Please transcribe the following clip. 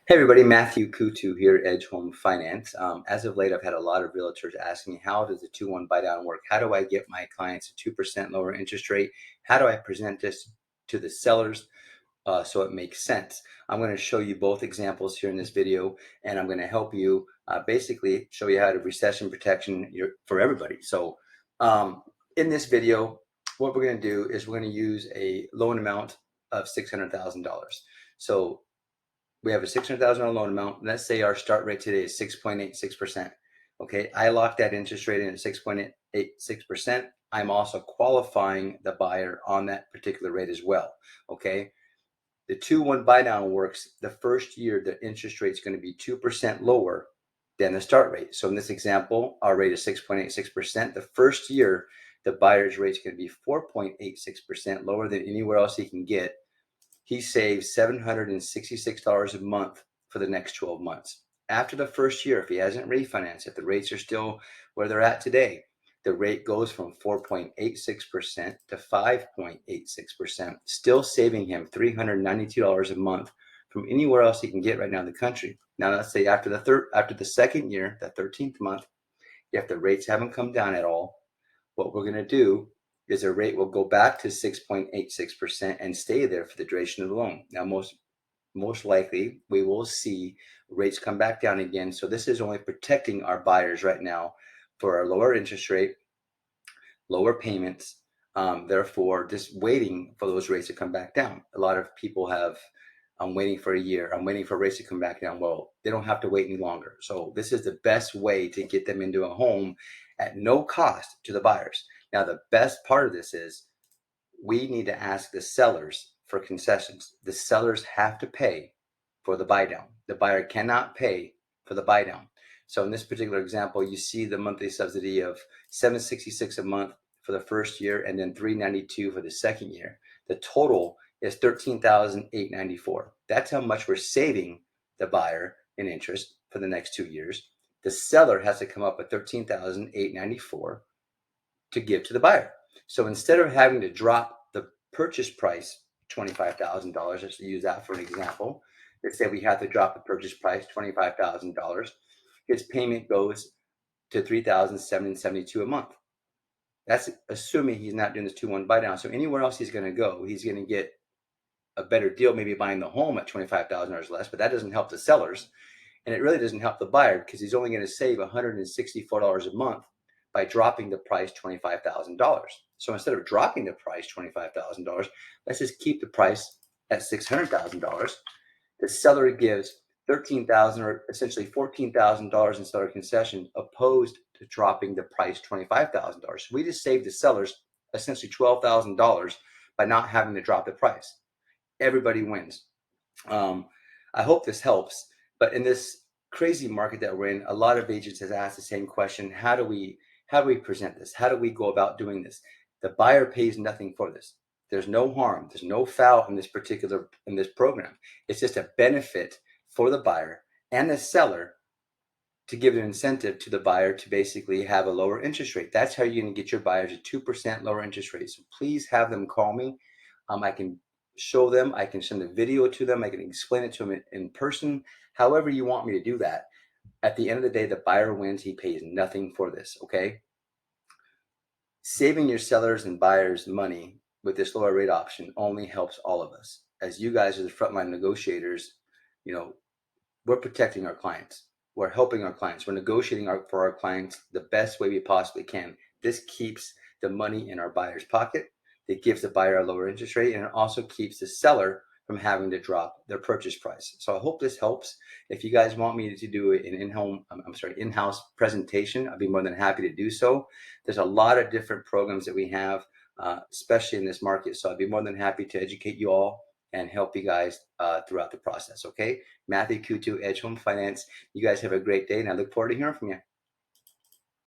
Hey everybody, Matthew Kutu here at Edge Home Finance. As of late, I've had a lot of realtors asking me, how does the 2-1 buy down work? How do I get my clients a 2% lower interest rate? How do I present this to the sellers so it makes sense? I'm going to show you both examples here in this video, and I'm going to help you basically show you how to recession protection for everybody. So um, in this video, what we're going to do is we're going to use a loan amount of $600,000. So we have a $600,000 loan amount. Let's say our start rate today is 6.86%. Okay, I locked that interest rate in at 6.86%. I'm also qualifying the buyer on that particular rate as well. Okay, the 2-1 buy down works the first year. The interest rate is going to be 2% lower than the start rate. So in this example, our rate is 6.86%. The first year, the buyer's rate is going to be 4.86% lower than anywhere else he can get. He saves $766 a month for the next 12 months. After the first year, if he hasn't refinanced, if the rates are still where they're at today, the rate goes from 4.86% to 5.86%, still saving him $392 a month from anywhere else he can get right now in the country. Now, let's say after the second year, the 13th month, if the rates haven't come down at all, what we're going to do is the rate will go back to 6.86% and stay there for the duration of the loan. Now, most likely we will see rates come back down again. So this is only protecting our buyers right now for a lower interest rate, lower payments. Therefore, just waiting for those rates to come back down. A lot of people have, I'm waiting for a year, I'm waiting for rates to come back down. Well, they don't have to wait any longer. So this is the best way to get them into a home at no cost to the buyers. Now, the best part of this is we need to ask the sellers for concessions. The sellers have to pay for the buy down. The buyer cannot pay for the buy down. So in this particular example, you see the monthly subsidy of $766 a month for the first year and then $392 for the second year. The total is $13,894. That's how much we're saving the buyer in interest for the next 2 years. The seller has to come up with $13,894 to give to the buyer. So instead of having to drop the purchase price $25,000, let's use that for an example. Let's say we have to drop the purchase price $25,000. His payment goes to $3,772 a month. That's assuming he's not doing this 2-1 buy down. So anywhere else he's going to go, he's going to get a better deal, maybe buying the home at $25,000 less, but that doesn't help the sellers. And it really doesn't help the buyer because he's only going to save $164 a month by dropping the price $25,000. So instead of dropping the price $25,000, let's just keep the price at $600,000. The seller gives $13,000 or essentially $14,000 in seller concession, opposed to dropping the price $25,000. So we just saved the sellers essentially $12,000 by not having to drop the price. Everybody wins. I hope this helps. But in this crazy market that we're in, a lot of agents has asked the same question: how do we present this? How do we go about doing this? The buyer pays nothing for this. There's no harm. There's no foul in this program. It's just a benefit for the buyer and the seller to give an incentive to the buyer to basically have a lower interest rate. That's how you're going to get your buyers a 2% lower interest rate. So please have them call me. I can show them, I can send a video to them, I can explain it to them in person, however you want me to do that. At the end of the day, the buyer wins. He pays nothing for this, okay? Saving your sellers and buyers money with this lower rate option only helps all of us. As you guys are the frontline negotiators, we're protecting our clients. We're helping our clients. We're negotiating for our clients the best way we possibly can. This keeps the money in our buyer's pocket. It gives the buyer a lower interest rate, and it also keeps the seller from having to drop their purchase price. So I hope this helps. If you guys want me to do an in-house presentation, I'd be more than happy to do so. There's a lot of different programs that we have, especially in this market. So I'd be more than happy to educate you all and help you guys throughout the process. Okay, Matthew Kutu, Edge Home Finance. You guys have a great day, and I look forward to hearing from you.